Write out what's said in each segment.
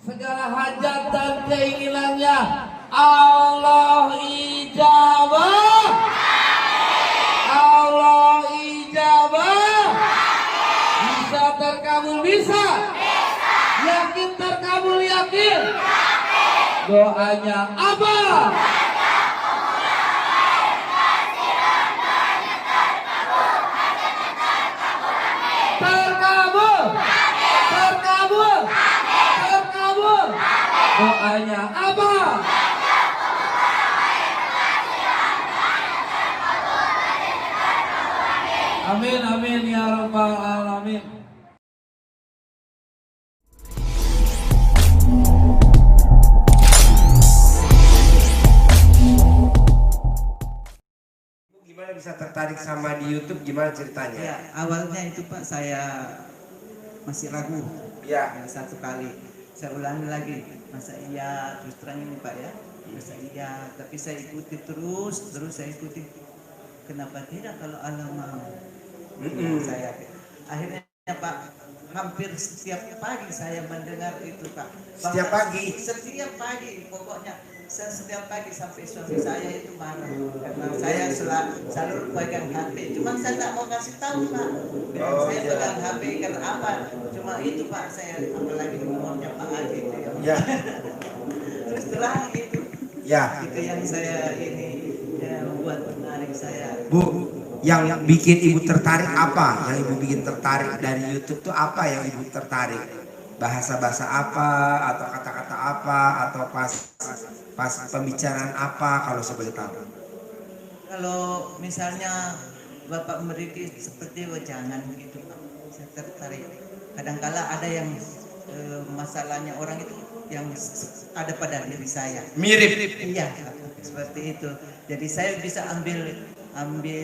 segala hajat dan keinginannya Allah ijabah. Allah ijabah. Bisa terkabul bisa. Yakin terkabul yakin. Doanya apa? Terkabul. Terkabul. Terkabul. Doanya apa? Amin amin ya rabbal alamin. Gimana bisa tertarik sama di YouTube? Gimana ceritanya? Ya, awalnya itu Pak, saya masih ragu. Ya. Satu kali saya ulangi lagi, masa iya, terus terang ini Pak ya, masa iya, tapi saya ikuti terus saya ikuti. Kenapa tidak kalau Allah mau? Saya akhirnya Pak, hampir setiap pagi saya mendengar itu Pak. Setiap pagi? Setiap pagi, pokoknya setiap pagi sampai suami saya itu marah karena saya selalu pegang HP. Cuma saya tak mau kasih tahu Pak. Saya pegang HP karena apa? Cuma itu Pak, saya apalagi nomornya Pak Haji itu ya. Terus terang itu. Ya. Itu yang saya ini ya, membuat menarik saya. Bu, yang bikin ibu tertarik apa? Yang ibu bikin tertarik dari YouTube tuh apa yang ibu tertarik? Bahasa-bahasa apa atau kata-kata apa atau pas pembicaraan apa kalau saya boleh tahu? Kalau misalnya Bapak memberi seperti jangan begitu Pak, saya tertarik. Kadangkala ada yang masalahnya orang itu yang ada pada diri saya. Mirip. Iya, seperti itu. Jadi saya bisa ambil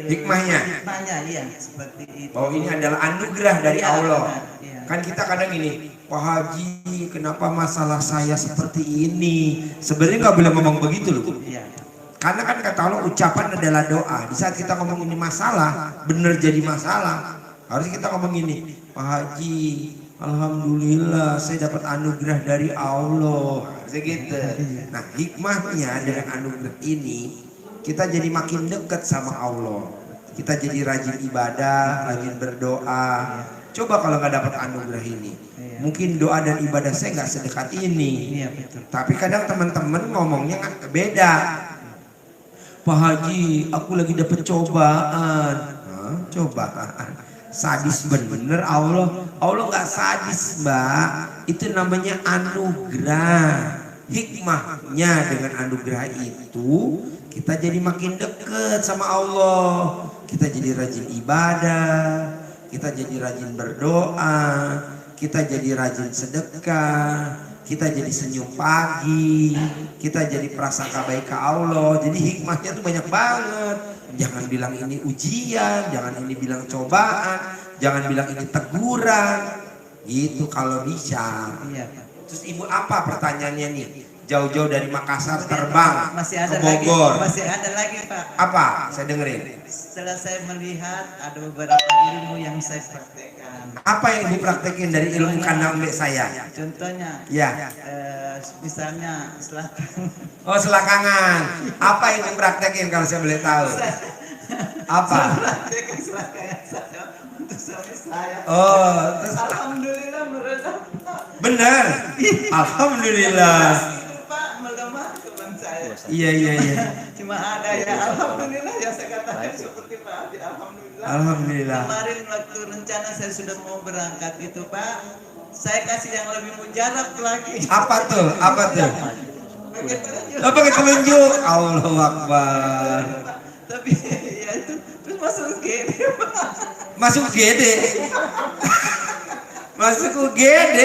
hikmahnya, iya seperti itu. bahwa ini adalah anugerah dari Allah. Iya. Kan kita kadang ini, Pak Haji, kenapa masalah saya seperti ini? Sebenarnya nggak boleh ngomong begitu loh. Iya. Karena kan kata Allah, ucapan adalah doa. Di saat kita ngomong ini masalah, bener jadi masalah, harus kita ngomong ini, Pak Haji, alhamdulillah saya dapat anugerah dari Allah. Segitu. Nah, hikmahnya dengan anugerah ini, kita jadi makin dekat sama Allah. Kita jadi rajin ibadah, rajin berdoa. Coba kalau nggak dapat anugerah ini, mungkin doa dan ibadah saya nggak sedekat ini. Iya, betul. Tapi kadang teman-teman ngomongnya beda. Pak Haji, aku lagi dapat cobaan. Cobaan. Sadis bener Allah. Allah nggak sadis, Mbak. Itu namanya anugerah. Hikmahnya dengan anugerah itu, kita jadi makin dekat sama Allah. Kita jadi rajin ibadah, kita jadi rajin berdoa, kita jadi rajin sedekah, kita jadi senyum pagi, kita jadi prasangka baik ke Allah. Jadi hikmahnya tuh banyak banget. Jangan bilang ini ujian, jangan ini bilang cobaan, jangan bilang ini teguran. Gitu kalau bisa. Iya. Terus ibu apa pertanyaannya nih? Jauh-jauh dari Makassar terbang ke Bogor. Masih ada lagi Pak. Apa? Saya dengerin. Setelah saya melihat ada beberapa ilmu yang saya praktekkan. Apa yang ibu praktekin dari ilmu kandang mbek saya? Contohnya, Ya. misalnya selatan. Oh, selakangan. Apa yang ibu praktekin kalau saya boleh tahu? Apa? Praktekkan selakangan saya untuk suami saya. Oh, terus Alhamdulillah meredah. benar. Alhamdulillah. Itu Pak melemah teman saya. Iya. Cuma ada ya Alhamdulillah ya saya katakan seperti Pak Haji, Alhamdulillah. Alhamdulillah. Kemarin waktu rencana saya sudah mau berangkat itu Pak, saya kasih yang lebih mujarab lagi. Apa tuh? Apa tuh? Pakai telunjuk. Allahu Akbar. Tapi ya itu terus masuk GD. Masuk GD. Masuk UGD.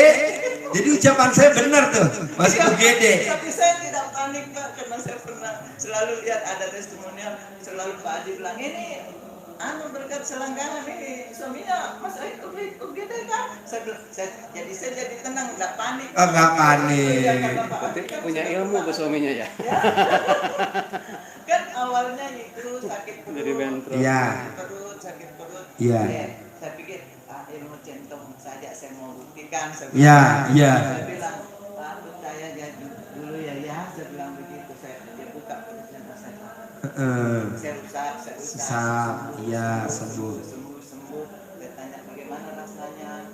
Jadi ucapan saya benar tuh. Masuk UGD. Tapi saya tidak panik Pak, karena saya pernah selalu lihat ada testimonial, selalu Pak Haji bilang ini berkat selangkangan ini suaminya Mas itu UGD kan. Jadi saya jadi tenang, nggak panik. Oh, nggak panik. Punya ilmu ke suaminya ya. Kan awalnya itu sakit perut. Jadi bentrok. Iya. Sakit perut. Iya. Saya pikir ilmu centong saja saya mau buktikan. Iya, iya. Saya bilang, Saya usap. Sesat, iya sembuh. Sembuh. Saya tanya bagaimana rasanya.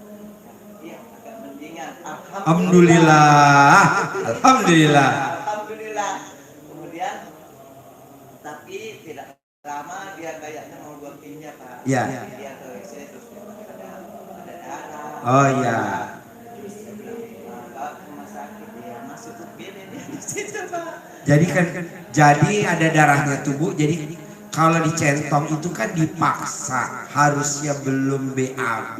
Iya, agak mendingan. Alhamdulillah. Alhamdulillah. Alhamdulillah. Kemudian, tapi tidak lama dia kayaknya mau buang tinja Pak. Iya. Dia ke WC terus ada darah. Oh iya. Terus saya bilang, Pak, ke rumah sakit dia masuk tuh begini dia di situ Pak. Jadi ada darahnya tubuh. Jadi kalau dicentong itu kan dipaksa, harusnya belum BAB,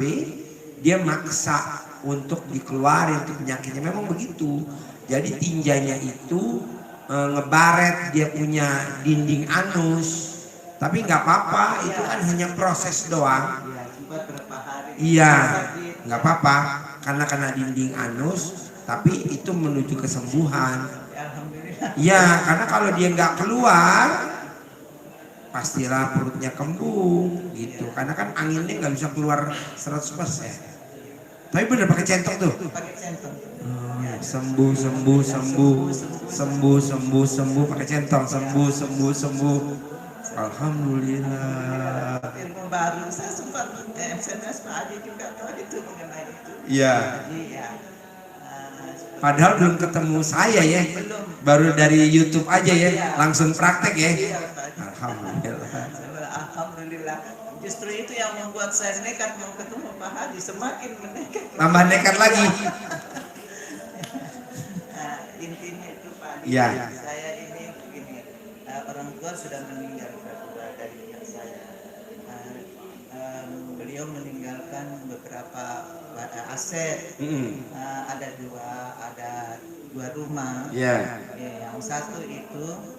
dia maksa untuk dikeluarin untuk penyakitnya. Memang begitu. Jadi tinjanya itu ngebaret dia punya dinding anus. Tapi nggak apa-apa, itu kan hanya proses doang. Iya, sempat berapa hari. Iya, Sakit. nggak apa-apa karena kena dinding anus, tapi itu menuju kesembuhan. Ya, alhamdulillah. Iya, karena kalau dia nggak keluar, pastilah perutnya kembung gitu. Karena kan anginnya nggak bisa keluar 100%. Tapi bener pakai centong tuh. Pakai centong. Sembuh pakai centong, sembuh. Alhamdulillah. Ilmu baru saya sempat SMS Pak Adi juga tadi itu mengenai itu. Iya. Jadi ya. Padahal belum ketemu saya ya. Baru dari YouTube aja ya, langsung praktek ya. Iya, Pak Adi. Alhamdulillah. Alhamdulillah. Justru itu yang membuat saya nekat mau ketemu Pak Haji, semakin menekat. Tambah nekat lagi. Nah, intinya itu Pak Haji, Iya. saya ini begini, orang tua sudah meninggal berdua dari pihak saya. Beliau meninggalkan beberapa aset. Ada dua rumah. Iya. Yang satu itu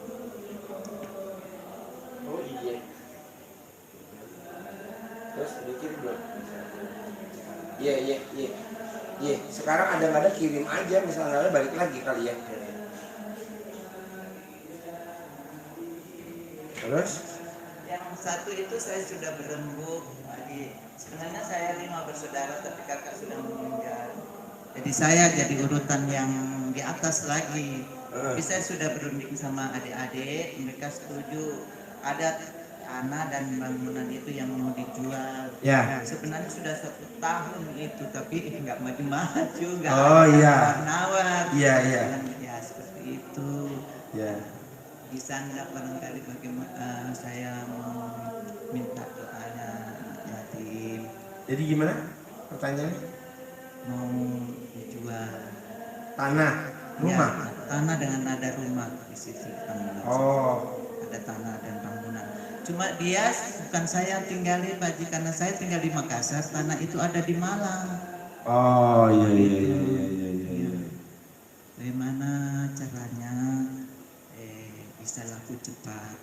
Terus dikirim belum? Iya. Sekarang ada nggak ada kirim aja, misalnya ada balik lagi kali ya. Terus? yang satu itu saya sudah berembuk. Sebenarnya saya 5 bersaudara tapi kakak sudah meninggal. Jadi saya jadi urutan yang di atas lagi. Tapi saya sudah berunding sama adik-adik, mereka setuju ada tanah dan bangunan itu yang mau dijual. Ya. Sebenarnya sudah 1 tahun itu, tapi nggak maju-maju, nggak Oh, ada iya. nawar. Iya. Ya seperti itu. Ya. Bisa nggak barangkali bagaimana saya mau minta doanya yatim, Jadi gimana? Pertanyaannya? mau dijual Tanah, rumah. Ya, tanah dengan ada rumah di situ bangunan. Oh. Ada tanah dan bangunan. Cuma dia bukan saya yang tinggali Pak Haji, karena saya tinggal di Makassar, tanah itu ada di Malang. Oh iya. Bagaimana caranya bisa laku cepat?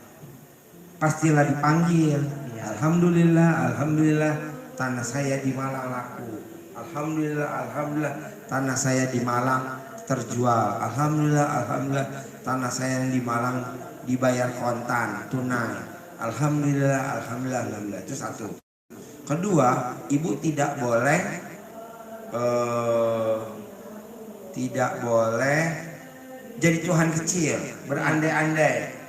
Pastilah dipanggil. Iya. Alhamdulillah tanah saya di Malang laku. Alhamdulillah tanah saya di Malang terjual. Alhamdulillah tanah saya yang di Malang dibayar kontan tunai. Alhamdulillah. Itu satu. Kedua, ibu tidak boleh jadi Tuhan kecil, berandai-andai.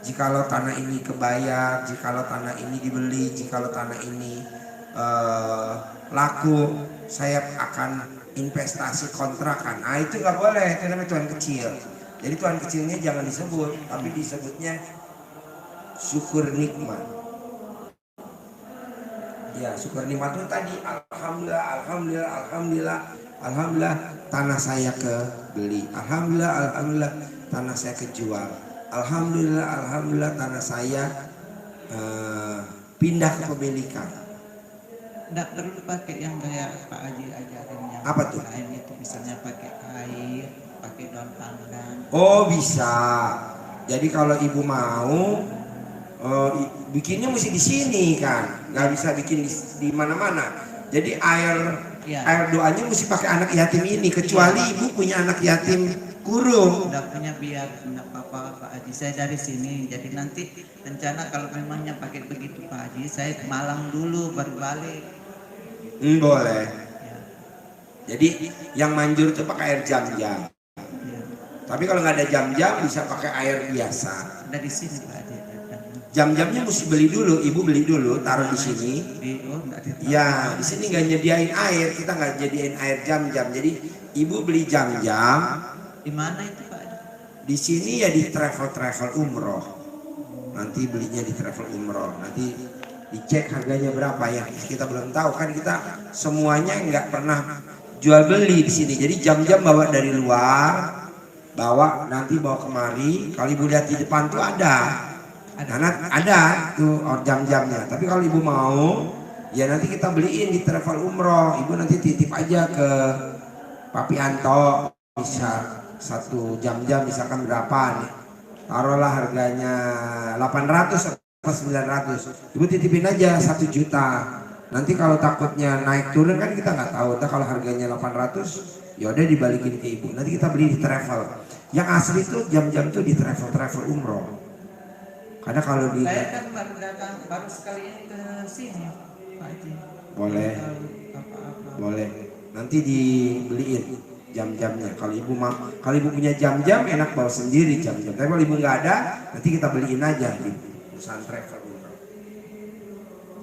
Jikalau tanah ini kebayar, jikalau tanah ini dibeli, jikalau tanah ini laku, saya akan investasi kontrakan. Ah itu nggak boleh, itu namanya Tuhan kecil. Jadi Tuhan kecilnya jangan disebut, tapi disebutnya syukur nikmat. Ya syukur nikmat itu tadi alhamdulillah tanah saya kebeli. Alhamdulillah tanah saya kejual. Alhamdulillah tanah saya pindah ke pemilikan. Nggak perlu pakai yang kayak Pak Haji ajarin yang Apa tuh? lain itu, misalnya pakai air, pakai daun pandan. Oh bisa. Jadi kalau ibu mau bikinnya mesti di sini kan, nggak bisa bikin di mana-mana. Jadi air doanya mesti pakai anak yatim ini, kecuali ibu punya anak yatim kurung. Udah punya biar nggak apa-apa Pak Haji, saya dari sini. Jadi nanti rencana kalau memangnya pakai begitu Pak Haji, saya ke Malang dulu baru balik. Boleh. Ya. Jadi yang manjur itu pakai air jam-jam. Ya. Tapi kalau nggak ada jam-jam bisa pakai air biasa. Dari sini Pak Haji. Jam-jamnya mesti beli dulu, ibu beli dulu, taruh di sini. Enggak ada. Ya, di sini nggak nyediain air, kita nggak nyediain air jam-jam. Jadi ibu beli jam-jam. Di mana itu Pak? Di sini ya di travel umroh. Nanti belinya di travel umroh. Nanti dicek harganya berapa ya. Kita belum tahu kan, kita semuanya nggak pernah jual beli di sini. Jadi jam-jam bawa dari luar, nanti bawa kemari. Kalau ibu lihat di depan tuh ada. Ada tuh jam-jamnya. Tapi kalau ibu mau, ya nanti kita beliin di travel umroh. Ibu nanti titip aja ke Papi Anto, bisa satu jam-jam misalkan berapa nih. Taruhlah harganya 800 atau 900. Ibu titipin aja 1 juta. Nanti kalau takutnya naik turun kan kita nggak tahu. Nah, kalau harganya 800, ya udah dibalikin ke ibu. Nanti kita beli di travel. Yang asli tuh jam-jam tuh di travel umroh. Karena kalau di Saya kan baru sekali ini ke sini Pak Haji. boleh, Apa-apa. boleh. Nanti dibeliin jam-jamnya. Kalau ibu punya jam-jam enak bawa sendiri jam-jam. Tapi kalau ibu nggak ada, nanti kita beliin aja di perusahaan travel umroh.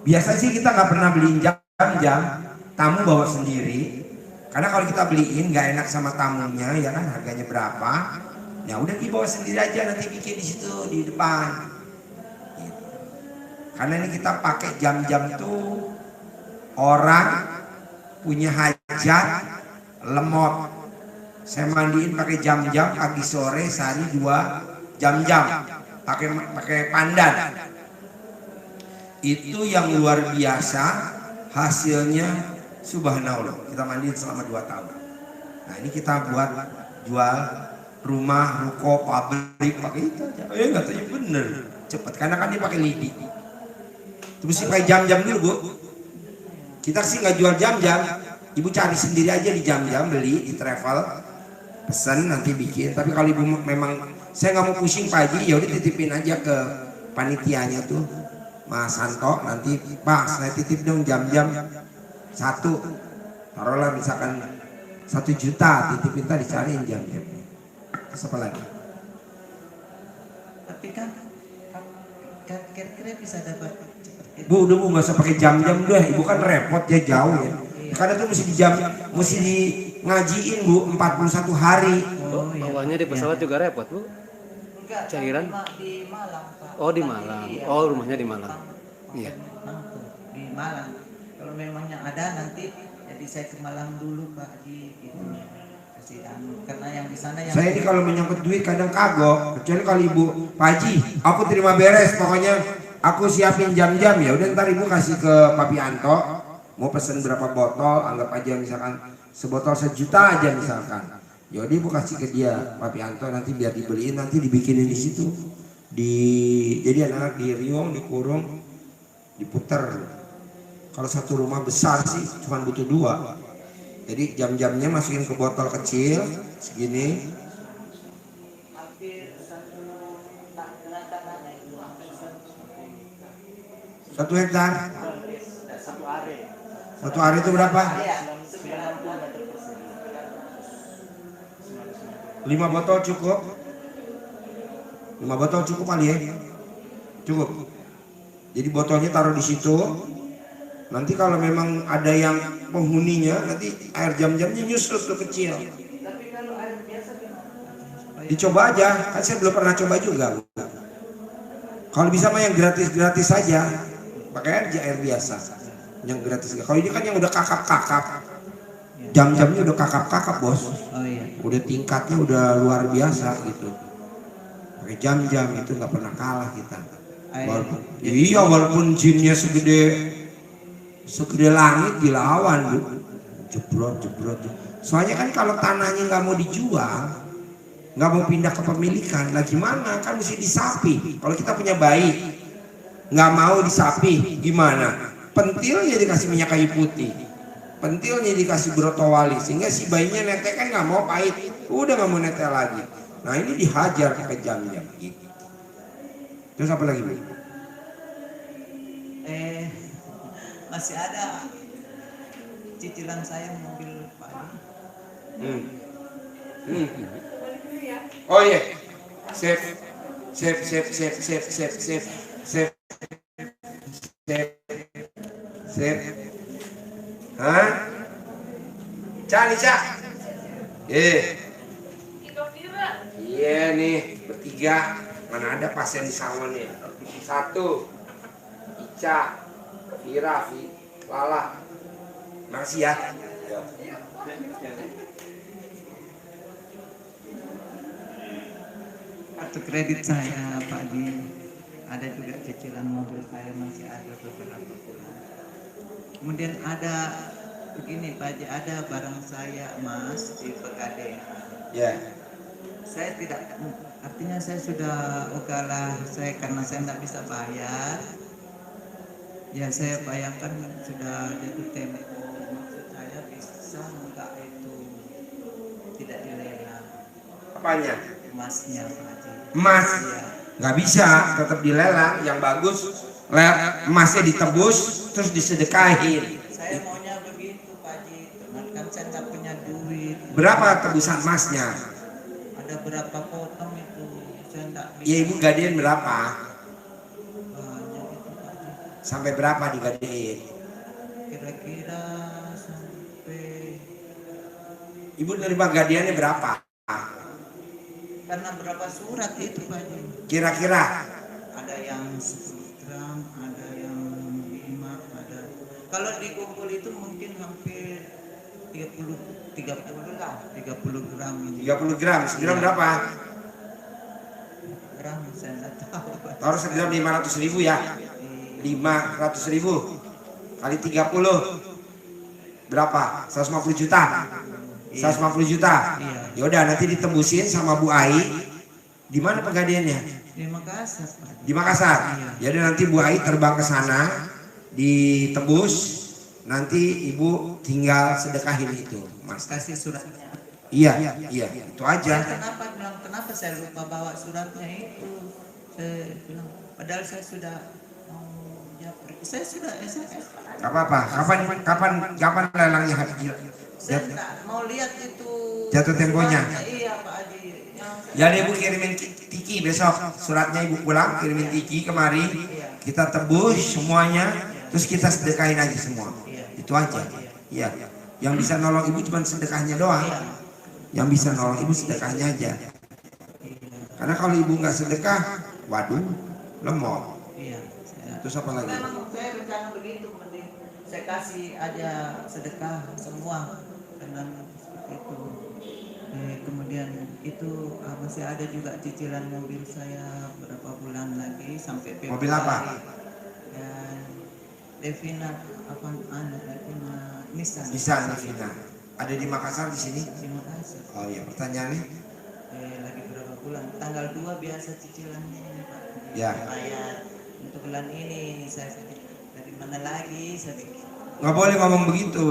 Biasa sih kita nggak pernah beliin jam-jam, tamu bawa sendiri. Karena kalau kita beliin nggak enak sama tamunya, ya kan harganya berapa? Ya udah dibawa sendiri aja, nanti bikin di situ di depan. Gitu. Karena ini kita pakai jam-jam tuh orang punya hajat lemot. Saya mandiin pakai jam-jam pagi sore, sehari 2 jam-jam. Pakai pandan. Itu yang luar biasa, hasilnya subhanallah. Kita mandiin selama 2 tahun. Nah ini kita buat jual rumah, ruko, pabrik pakai itu aja. Nggak tahu bener, cepet. Karena kan dia pakai lidi. Terus sih pakai jam-jam dulu bu. Kita sih nggak jual jam-jam. Ibu cari sendiri aja di jam-jam, beli di travel, pesan nanti bikin. Tapi kalau ibu memang saya nggak mau pusing Pak Haji, ya udah titipin aja ke panitianya tuh, Mas Santo. Nanti Pak saya titip dong jam-jam 1. Taruhlah misalkan 1 juta, titipin tadi cariin jam-jam. Terus apa lagi? Tapi kan kira-kira bisa dapat cepat. Bu, udah bu nggak usah pakai jam-jam deh. Ibu kan repot ya, jauh ya. Karena tuh mesti di ngajiin bu 41 hari. Oh iya. Bawahnya di pesawat juga repot bu. Enggak, Cairan? di Malang Pak. Oh di Malang. Oh rumahnya di Malang. Iya. Di Malang. Kalau memangnya ada nanti, jadi saya ke Malang dulu Pak Haji gitu. Kasih karena yang di sana yang Saya ini kalau menyangkut duit kadang kagok. Kecuali kalau ibu, Pak Haji, aku terima beres. Pokoknya aku siapin jam-jam ya. Udah ntar ibu kasih ke Papi Anto. Mau pesen berapa botol? Anggap aja misalkan sebotol 1 juta aja misalkan. Jadi ibu kasih ke dia, Papi Anto, nanti biar dibeliin, nanti dibikinin di situ. Jadi anak-anak di riung, dikurung, diputer. Kalau satu rumah besar sih cuma butuh 2. Jadi jam-jamnya masukin ke botol kecil segini. Satu hektar. 1 hari itu berapa? 5 botol cukup. 5 botol cukup kali ya. Cukup. Jadi botolnya taruh di situ. Nanti kalau memang ada yang penghuninya, nanti air jam-jamnya nyusut tuh kecil. Dicoba aja, kan saya belum pernah coba juga. Kalau bisa mah yang gratis-gratis saja, pakai air biasa. Yang gratis. Kalau ini kan yang udah kakap-kakap, jam-jamnya udah kakap-kakap bos. Oh iya. Udah tingkatnya udah luar biasa gitu. Pakai jam-jam itu nggak pernah kalah kita. Walaupun jinnya segede langit dilawan bu, jebrot. Soalnya kan kalau tanahnya nggak mau dijual, nggak mau pindah ke pemilikan, lah gimana? Kan mesti disapi. Kalau kita punya bayi, nggak mau disapi, gimana? Pentilnya dikasih minyak kayu putih, pentilnya dikasih brotowali, sehingga si bayinya netek kan nggak mau pahit, udah nggak mau netek lagi. Nah ini dihajar pakai jam-jam gitu. Terus apa lagi bu? Masih ada cicilan saya mobil Pak Haji. Oh iya, sip. Sip. Sip. Sip. Hah? Cak, Cak. Iya nih, bertiga. Mana ada pasien di salon ya? Satu. Ica, Vira, Lala. Makasih ya. Kartu kredit saya Pak Haji, ada juga cicilan mobil saya masih ada beberapa bulan. Kemudian ada begini Pak Haji, ada barang saya Mas di Pegadaian. Ya. Saya tidak, artinya saya sudah ugalah saya karena saya tidak bisa bayar. Ya saya bayangkan sudah jatuh tempo. Maksud saya bisa enggak itu tidak dilelang Apanya? emasnya Pak Haji. Emas. Iya. Nggak bisa, tetap dilelang. Yang bagus, emasnya ditebus, terus disedekahin. Saya maunya begitu Pak Haji, cuman kan saya nggak punya duit. Berapa tebusan emasnya? Ada berapa potong itu, saya nggak bisa. Ya ibu gadein berapa? Banyak itu Pak Haji. Sampai berapa digadein? Kira-kira sampai, Ibu nerima gadeannya berapa? karena berapa surat itu Pak Haji. Kira-kira? Ada yang 10 gram, ada yang 5, ada. Kalau dikumpul itu mungkin hampir 30 lah, 30 gram ini. 30 gram, segram berapa? Gram saya nggak tahu Pak. Taruh segram 500.000 ya? 500.000 kali 30 berapa? 150 juta? 150 juta? Iya. Yaudah nanti ditebusin sama Bu Ai. Di mana pegadaiannya? Di Makassar Pak. Di Makassar. Iya. Jadi nanti Bu Ai terbang ke sana, ditebus. Nanti Ibu tinggal sedekahin itu, Mas. Kasih suratnya. Iya, iya, itu aja. Saya kenapa saya lupa bawa suratnya itu? Saya bilang, padahal saya sudah mau saya sudah SMS. Gak apa-apa. Kapan lelangnya habis? Saya nggak mau lihat itu. Jatuh temponya. suratnya. Iya Pak Haji. Jadi Ibu kirimin Tiki besok suratnya Ibu pulang kirimin Tiki kemari, kita tebus semuanya, terus kita sedekahin aja semua. Itu aja. Iya. Yang bisa nolong Ibu cuma sedekahnya doang. Yang bisa nolong Ibu sedekahnya aja. Karena kalau Ibu nggak sedekah, waduh, lemot. Iya. Terus apa lagi? Memang saya rencana begitu, mending saya kasih aja sedekah semua karena seperti itu. Kemudian itu masih ada juga cicilan mobil saya berapa bulan lagi sampai Februari. Mobil apa? Dan Devina Devina Nissan. Devina. Ada di Makassar di sini? Terima kasih. Oh iya, pertanyaannya? Lagi berapa bulan? Tanggal 2 biasa cicilannya ini Pak. Ya. Bayar untuk bulan ini saya dari mana lagi saya pikir. Nggak boleh ngomong begitu.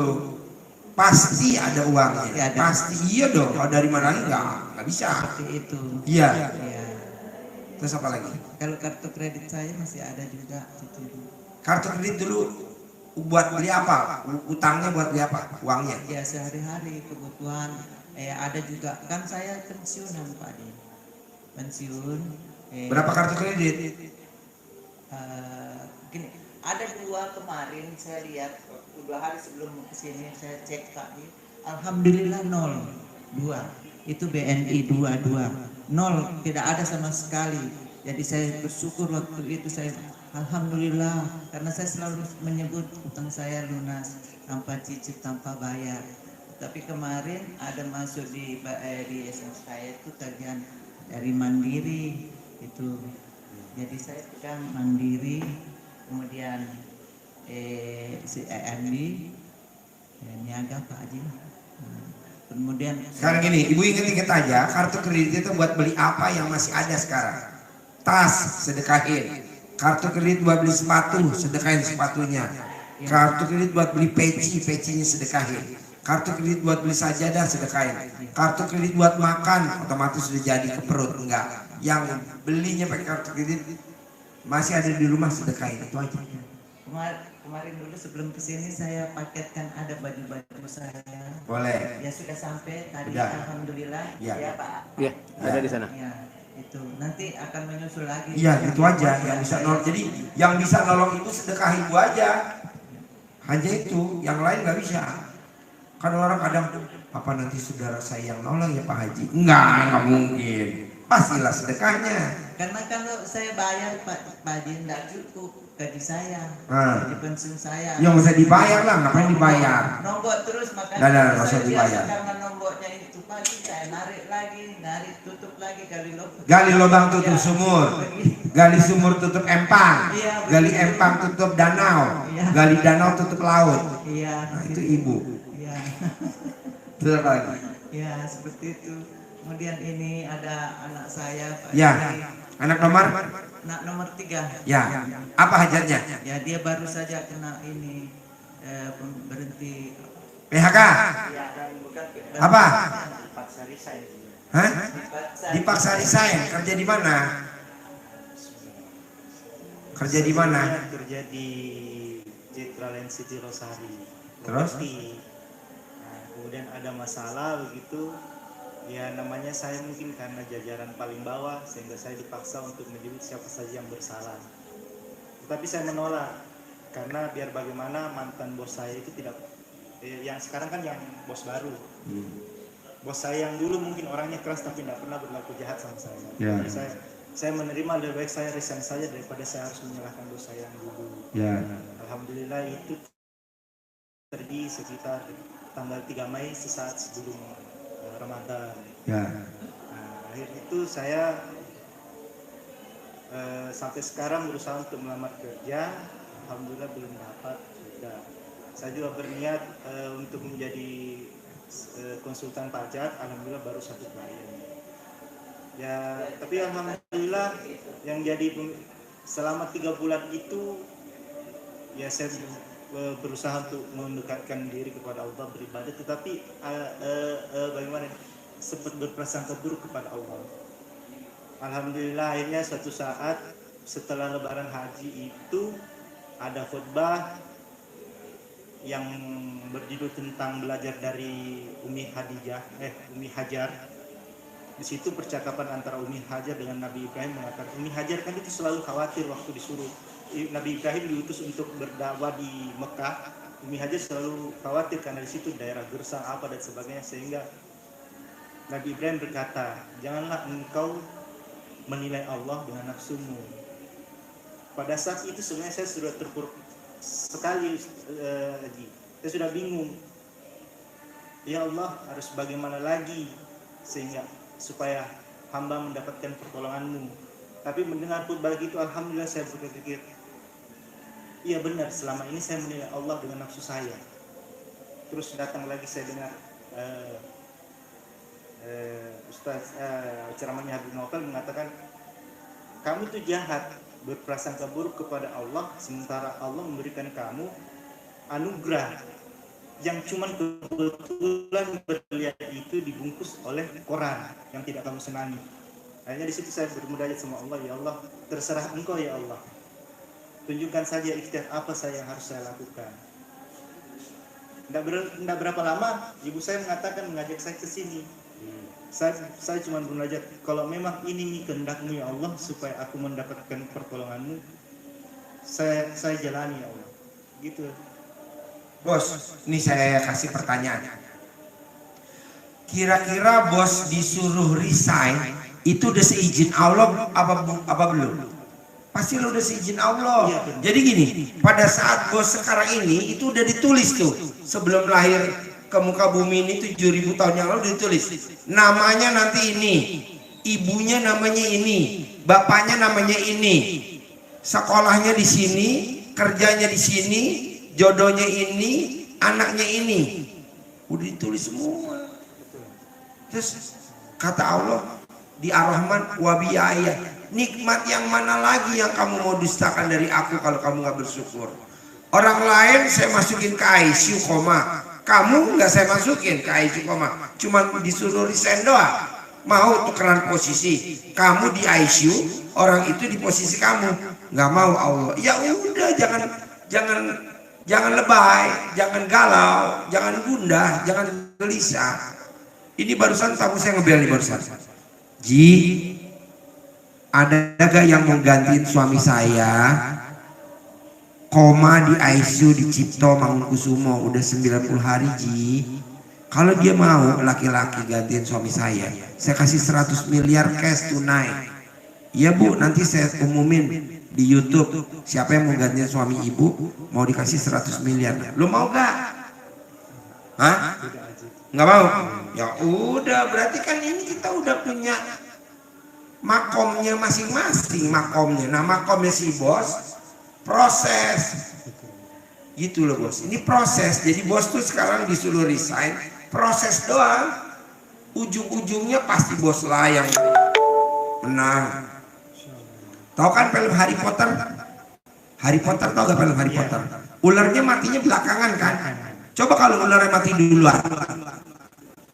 Pasti ada uangnya. Ya, ada. Pasti iya dong. Kalau dari mana lagi nggak bisa. Seperti itu. Iya. Iya. Terus apa lagi? Kalau kartu kredit saya masih ada juga cicilan. Kartu kredit dulu buat beli apa? Utangnya buat beli apa? Uangnya? Ya sehari-hari kebutuhan. Ada juga kan saya pensiunan Pak Adi. Pensiun. Berapa kartu kredit? Gini, ada 2 kemarin saya lihat 2 hari sebelum kesini saya cek Pak Adi. Alhamdulillah 0, 2. Itu BNI 22. 0, tidak ada sama sekali. Jadi saya bersyukur waktu itu saya alhamdulillah karena saya selalu menyebut utang saya lunas tanpa cicil tanpa bayar. Tapi kemarin ada masuk di SMS saya itu tagihan dari Mandiri itu. Jadi saya pegang Mandiri, kemudian si EMB, Niaga Pak Haji. Kemudian Sekarang gini, Ibu inget-inget aja kartu kredit itu buat beli apa yang masih ada sekarang. Tas, sedekahin. Kartu kredit buat beli sepatu, sedekahin sepatunya. Kartu kredit buat beli peci, pecinya sedekahin. Kartu kredit buat beli sajadah, sedekahin. Kartu kredit buat makan, otomatis sudah jadi ke perut, enggak. Yang belinya pakai kartu kredit masih ada di rumah, sedekahin, itu aja. Kemarin dulu sebelum kesini saya paketkan ada baju-baju saya. Boleh. Ya sudah sampai tadi Udah. alhamdulillah. Ya. Ya Pak. Iya, ada di sana. Ya. itu nanti akan menyusul lagi. Iya, itu aja yang bisa nolong. Jadi yang bisa nolong itu sedekah ibu aja. Hanya itu, yang lain nggak bisa. Kan orang kadang, apa nanti saudara saya yang nolong ya Pak Haji? Enggak mungkin. Pastilah sedekahnya. Karena kalau saya bayar Pak Haji tidak cukup gaji saya, Ah. gaji pensiun saya. Ya nggak usah dibayar lah, ngapain dibayar? Nombok terus makanya Nggak saya usah biasa dibayar. karena nomboknya itu pagi saya narik lagi, tutup lagi Gali lubang tutup sumur, gali sumur tutup empang, Iya, gali begitu. empang tutup danau, Iya. gali danau tutup laut. Iya. Nah itu ibu. Iya. Terus apa lagi? Ya seperti itu. Kemudian ini ada anak saya Pak Ya, Haji. anak nomor? Anak nomor 3. Ya, apa hajatnya? Ya dia baru saja kena ini berhenti. PHK? Ya, dan bukan Apa? dipaksa resign. Hah? Dipaksa resign, kerja di mana? Kerja di mana? Kerja di Citraland City Rosari. Terus? Nah, kemudian ada masalah begitu. Ya namanya saya mungkin karena jajaran paling bawah sehingga saya dipaksa untuk menyebut siapa saja yang bersalah. Tetapi saya menolak karena biar bagaimana mantan bos saya itu tidak yang sekarang kan yang bos baru. Bos saya yang dulu mungkin orangnya keras tapi tidak pernah berlaku jahat sama saya. Ya. Jadi saya menerima lebih baik saya resign saja daripada saya harus menyalahkan bos saya yang dulu. Ya. Alhamdulillah itu terjadi sekitar tanggal 3 Mei sesaat sebelum Ramadan. Ya. Nah, akhir itu saya sampai sekarang berusaha untuk melamar kerja. Alhamdulillah belum dapat juga. Saya juga berniat untuk menjadi konsultan pajak. Alhamdulillah baru 1 klien. Ya, tapi alhamdulillah yang jadi selama 3 bulan itu ya saya berusaha untuk mendekatkan diri kepada Allah beribadah, tetapi bagaimana sempat berprasangka buruk kepada Allah. Alhamdulillah akhirnya suatu saat setelah Lebaran Haji itu ada khutbah yang berjudul tentang belajar dari Umi Hajar. Di situ percakapan antara Umi Hajar dengan Nabi Ibrahim mengatakan, Umi Hajar kan itu selalu khawatir waktu disuruh Nabi Ibrahim diutus untuk berdakwah di Mekah. Umi Hajar selalu khawatir karena di situ daerah gersang apa dan sebagainya, sehingga Nabi Ibrahim berkata, janganlah engkau menilai Allah dengan nafsumu. Pada saat itu sebenarnya saya sudah terpuruk sekali, saya sudah bingung. Ya Allah, harus bagaimana lagi sehingga supaya hamba mendapatkan pertolonganmu. Tapi mendengar khutbah itu, alhamdulillah saya berpikir, iya benar, selama ini saya menilai Allah dengan nafsu saya. Terus datang lagi saya dengar Ustaz ceramahnya Habib Naufal mengatakan, kamu tuh jahat, berprasangka buruk kepada Allah, sementara Allah memberikan kamu anugerah yang cuman kebetulan berlihat itu dibungkus oleh koran yang tidak kamu senangi. Akhirnya di situ saya bermunajat sama Allah, ya Allah, terserah engkau ya Allah. Tunjukkan saja ikhtiar apa yang harus saya lakukan. Tidak berapa lama ibu saya mengajak saya ke sini. Saya cuma bermunajat, kalau memang ini kehendakmu ya Allah supaya aku mendapatkan pertolonganmu, saya jalani ya Allah. Gitu. Bos, ini saya kasih pertanyaan. Kira-kira bos disuruh resign itu udah seizin Allah apa belum? Pasti lo udah seizin Allah. Jadi gini, pada saat bos sekarang ini itu udah ditulis tuh sebelum lahir ke muka bumi ini 7.000 tahun yang lalu ditulis. Namanya nanti ini, ibunya namanya ini, bapaknya namanya ini, sekolahnya di sini, kerjanya di sini, jodohnya ini, anaknya ini, udah ditulis semua. Terus kata Allah di Ar-Rahman wabiyaya, nikmat yang mana lagi yang kamu mau dustakan dari aku kalau kamu nggak bersyukur? Orang lain saya masukin ke ICU koma, kamu nggak saya masukin ke ICU koma, cuman disuruh resign doang. Mau tukeran posisi, kamu di ICU, orang itu di posisi kamu, nggak mau Allah. Ya udah, jangan lebay, jangan galau, jangan gundah, jangan gelisah. Ini barusan tamu saya ngebel nih barusan. Ji, Ada gak yang mau gantiin suami saya? Koma di ICU di Cipto Mangunkusumo udah 90 hari Ji. Kalau dia mau laki-laki gantiin suami saya kasih 100 miliar cash tunai. Iya Bu, nanti saya umumin di YouTube siapa yang mau gantiin suami ibu mau dikasih 100 miliar. Lo mau gak? Hah? Nggak mau? Ya udah, berarti kan ini kita udah punya makomnya masing-masing makomnya. Nah makomnya si bos proses gitu loh bos. Ini proses. Jadi bos tuh sekarang disuruh resign, proses doang. Ujung-ujungnya pasti bos lah yang menang. Tahu kan film Harry Potter? Harry Potter tahu gak film Harry Potter? Ularnya matinya belakangan kan? Coba kalau ularnya mati duluan.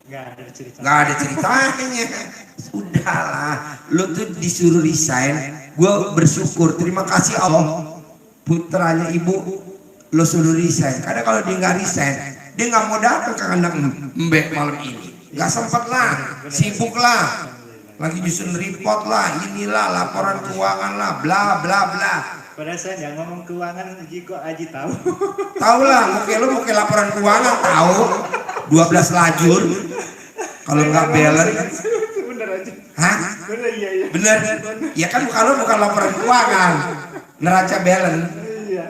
Nggak ada cerita. Nggak ada ceritanya. Udahlah, lo tuh disuruh resign. Gue bersyukur, terima kasih Allah. Putranya ibu lo suruh resign. Karena kalau dia nggak resign, dia nggak mau datang ke kandang mbek malam ini. Nggak sempet lah, sibuk lah. Lagi nyusun report lah, inilah laporan keuangan lah, bla bla bla. Padahal saya nggak ngomong keuangan, kok Aji tahu. Tahu lah, mau ke laporan keuangan tahu. 12 lajur. Kalau nggak balance. Bener aja. Hah? Bener iya. Bener. Ya kan kalau bukan laporan keuangan, neraca balance. Iya.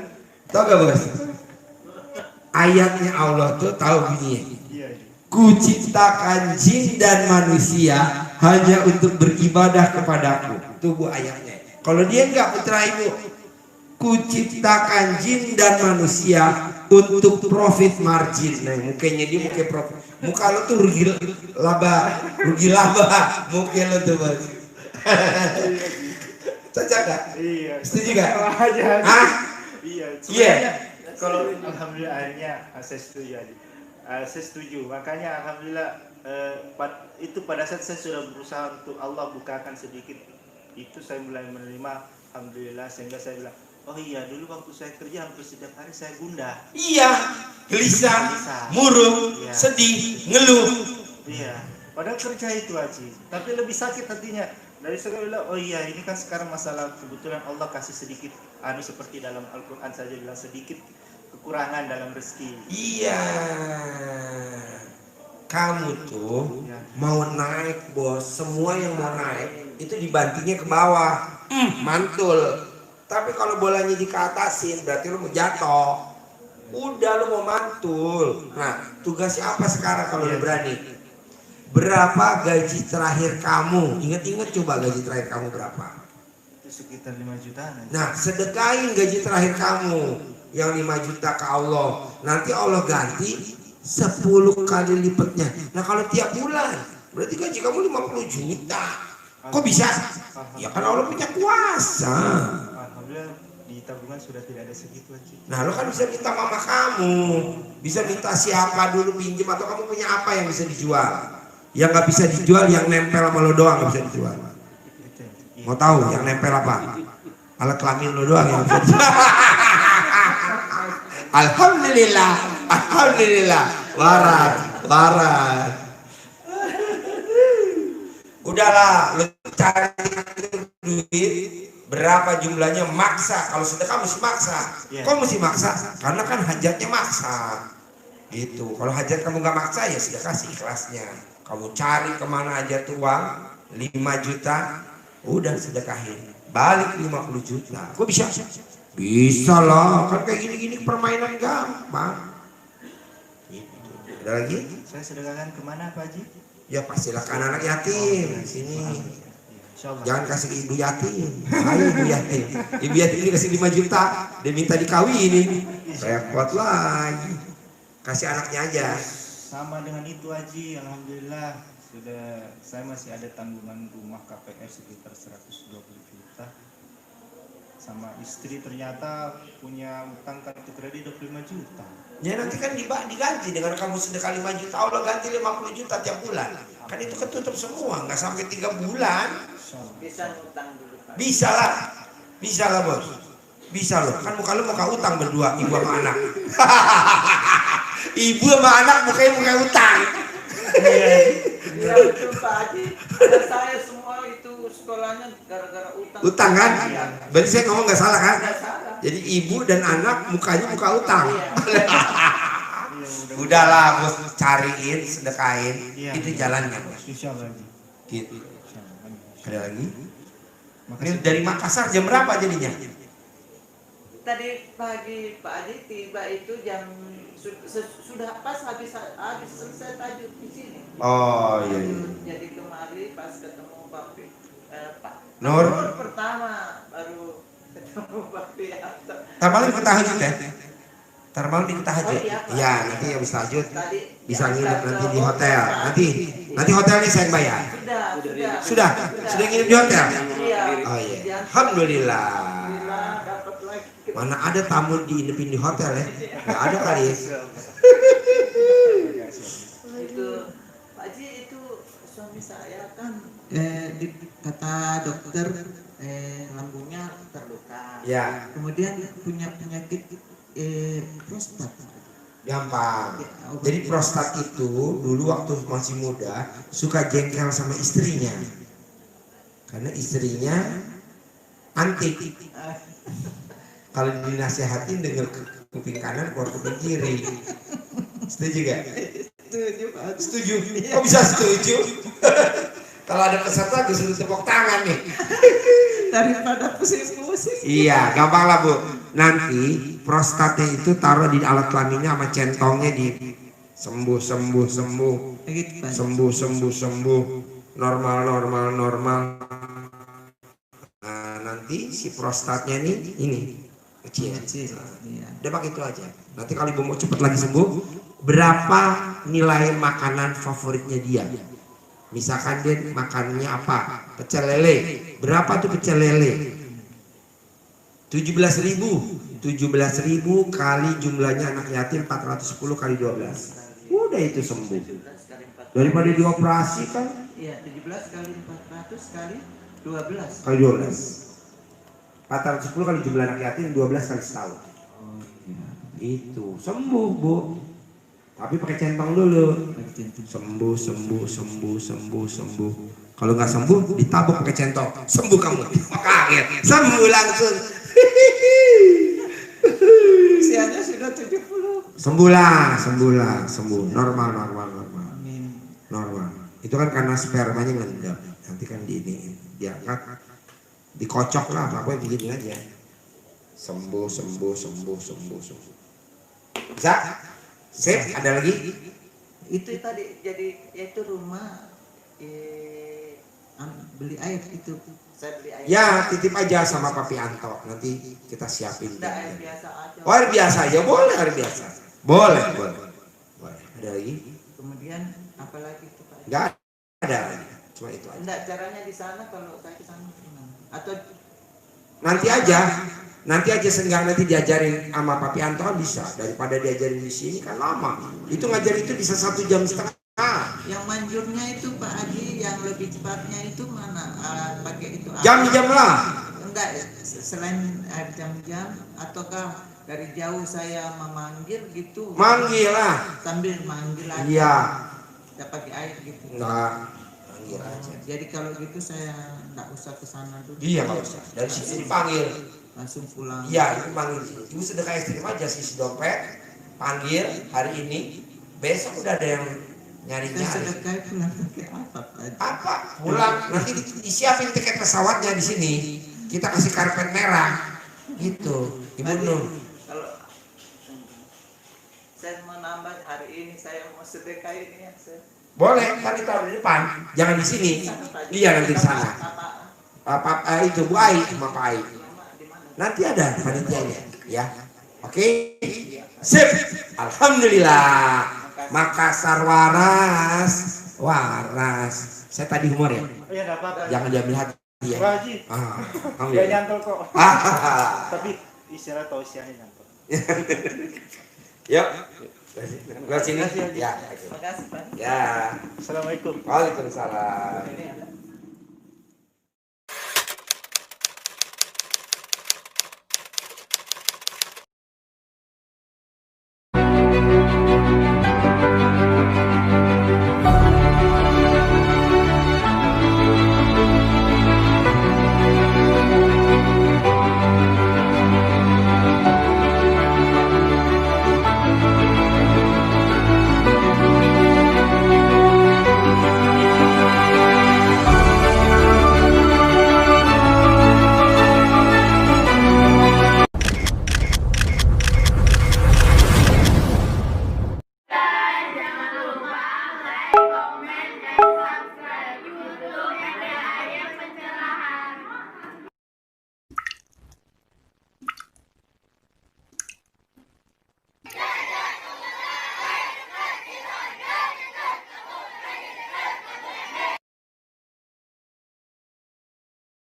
Tahu gak bos? Ayatnya Allah tuh tahu bunyinya. Iya. Kuciptakan jin dan manusia hanya untuk beribadah kepadaku. Tunggu ayatnya. Kalau dia enggak putra ibu, kuciptakan jin dan manusia untuk profit margin. Nah, mukanya dia muka profit. Muka lo tuh rugi laba. Muka lo tuh bos. Cocok gak? Iya. Setuju gak? Aja. Hah? Iya. Iya. Kalau alhamdulillah akhirnya saya setuju aja. Saya setuju. Makanya alhamdulillah itu pada saat saya sudah berusaha untuk Allah bukakan sedikit, itu saya mulai menerima alhamdulillah, sehingga saya bilang, oh iya dulu waktu saya kerja hampir setiap hari saya gundah. Iya, gelisah, murung, Iya. sedih, ngeluh. Iya. Padahal kerja itu Haji, tapi lebih sakit hatinya. Dari saya bilang, oh iya ini kan sekarang masalah kebetulan Allah kasih sedikit, seperti dalam Al-Quran saja bilang sedikit kekurangan dalam rezeki. Iya. Kamu tuh mau naik bos, semua yang mau naik itu dibantingnya ke bawah, mantul. Tapi kalau bolanya dikatasin berarti lu mau jatuh. Udah lu mau mantul. Nah tugasnya apa sekarang kalau lu berani? Berapa gaji terakhir kamu? Ingat-ingat coba gaji terakhir kamu berapa? Itu sekitar 5 jutaan. Nah sedekahin gaji terakhir kamu yang 5 juta ke Allah. Nanti Allah ganti 10 kali lipatnya. Nah kalau tiap bulan berarti gaji kamu 50 juta. Kok bisa? Ya kan Allah punya kuasa. Alhamdulillah di tabungan sudah tidak ada segitu Haji. Nah lo kan bisa minta mama kamu, bisa minta siapa dulu pinjem, atau kamu punya apa yang bisa dijual. Yang nggak bisa dijual yang nempel sama lo doang nggak bisa dijual. Mau tahu yang nempel apa? Alat kelamin lo doang yang bisa dijual. Alhamdulillah, alhamdulillah, warat. Udahlah, lo cari duit berapa jumlahnya, maksa. Kalau sedekah mesti maksa. Kok mesti maksa? Karena kan hajatnya maksa. Gitu. Kalau hajat kamu nggak maksa ya sedekah sih ikhlasnya. Kamu cari kemana aja tuh uang 5 juta, udah sedekahin. Balik 50 juta. Kok bisa? Bisa lah, kan kayak gini-gini permainan gampang. Gitu. Ada lagi? Saya sedekahkan kemana Pak Haji? Ya pastilah ke anak yatim. Sini. Insyaallah. Jangan kasih ibu yatim. Ayo ibu yatim. Ibu yatim ini kasih 5 juta, dia minta dikawinin. Repot lagi. Kasih anaknya aja. Sama dengan itu Haji, alhamdulillah sudah saya masih ada tanggungan rumah KPR sekitar 120 juta. Sama istri ternyata punya utang kartu kredit 25 juta. Ya nanti kan diganti dengan kamu sedekah 5 juta, Allah ganti 50 juta tiap bulan. Kan itu ketutup semua, nggak sampai 3 bulan. Bisa utang dulu Pak. Bisa lah bos. Bisa loh, kan muka lu muka utang berdua, ibu sama anak. Ibu sama anak mukanya muka utang. Ya betul Pak Haji. Ada saya semua itu putus sekolahnya gara-gara utang. Utang kan? Iya. Berarti saya ngomong nggak salah kan? Nggak salah. Jadi ibu dan anak mukanya muka utang. Iya. Udahlah bos, cariin, sedekahin, Iya. itu jalannya bos. Insya Allah. Gitu. Insya Allah. Ada lagi? Ini Makasih. dari Makassar jam berapa jadinya? Tadi pagi Pak Haji tiba itu jam sudah pas habis selesai tajuk di sini. Oh iya. Iya. Jadi kemari pas ketemu Pak Nur. pertama baru ketemu Pak Pianto. Ntar malam ikut tahajud ya? Ntar malam ikut tahajud? Oh, iya, Pak. Iya, nanti habis tahajud Tadi bisa ya, nginep nanti di oh, hotel. Pak. Nanti hotelnya saya yang bayar. Sudah. Sudah nginep di hotel? Iya. Oh iya. Alhamdulillah. Alhamdulillah dapat lagi. Mana ada tamu diinepin di hotel ya? Nggak ada kali ya? Itu Pak Haji itu suami saya kan kata dokter lambungnya terluka. Ya, Kemudian punya penyakit prostat. gampang. Jadi prostat itu dulu waktu masih muda suka jengkel sama istrinya. Karena istrinya antik. Kalau dinasehatin denger kuping kanan keluar kuping kiri. Setuju gak? Setuju Pak. Setuju. Kok bisa setuju? Kalau ada peserta gue suruh tepuk tangan nih. Daripada pusing-pusing. Iya, gampang lah Bu. Nanti prostatnya itu taruh di alat kelaminnya sama centongnya di sembuh. Begitu Pak. Sembuh. Normal. Nah, nanti si prostatnya ini kecil. Iya. Udah pakai itu aja. Nanti kalau ibu mau cepet lagi sembuh, berapa nilai makanan favoritnya dia? Misalkan dia makannya apa? Pecel lele. Berapa tuh pecel lele? 17.000. 17.000 kali jumlahnya anak yatim 410 kali 12. Udah itu sembuh. Daripada dioperasi kan Iya, 17 kali 400 kali 12. kali 12. 410 kali jumlah anak yatim 12 kali setahun. Oh iya. Itu sembuh Bu. Tapi pakai centang dulu. Begitu. Sembuh. Kalau nggak sembuh, ditabuk pakai centong. Sembuh kamu. Kaget. Sembuh langsung. Usianya sudah 70. Sembuh. Normal. Amin. Normal. Itu kan karena spermanya ngendap. Nanti kan diangkat, dikocok lah, apa begini aja. Sembuh. Bisa? Sip, ada lagi? Itu tadi jadi yaitu rumah beli air itu. saya beli air. Ya, titip aja sama Pak Pianto. Nanti kita siapin. Udah air biasa aja. Oh, air biasa aja, boleh air biasa. Boleh. Ada lagi? Kemudian apalagi itu Pak? Enggak ada. Cuma itu aja. Enggak, caranya di sana kalau saya ke sana gimana? Atau Nanti aja senggang nanti diajarin sama Pak Pianto kan bisa. Daripada diajarin di sini kan lama. Itu ngajar itu bisa 1,5 jam. Yang manjurnya itu Pak Haji yang lebih cepatnya itu mana? Pakai itu Jam-jam lah. Enggak, selain jam-jam ataukah dari jauh saya memanggil gitu? Manggil lah. Sambil manggil aja. Iya. Kita pakai air gitu. Enggak. Manggil aja. Jadi kalau gitu saya enggak usah ke sana dulu. Iya nggak usah. Dari sini dipanggil. Langsung pulang. Iya, itu panggil. Ibu sedekah istri aja sisi dompet. Panggil hari ini. Besok udah ada yang Saya nyari-nyari. sedekah pulang pakai apa Pak Haji? Apa? Pulang nanti disiapin tiket pesawatnya di sini. Kita kasih karpet merah. Gitu. Ibu Nur. kalau saya mau nambah hari ini saya mau sedekah ini ya saya. Boleh, kan ditaruh di depan. Jangan di sini. Iya nanti di sana. Itu Bu Ai sama Pak Ai. Nanti ada panitianya, ya. Oke. Sip. Alhamdulillah. Makassar waras. Saya tadi humor ya. Oh ya nggak apa-apa. Jangan diambil hati ya. Pak Haji, Ah, nggak alhamdulillah. nyantol kok. Ah, Tapi istilah tausiahnya nyantol. Yuk. Ke sini. Ya. Terima kasih Pak. Ya. Assalamualaikum. Waalaikumsalam. Ini ada.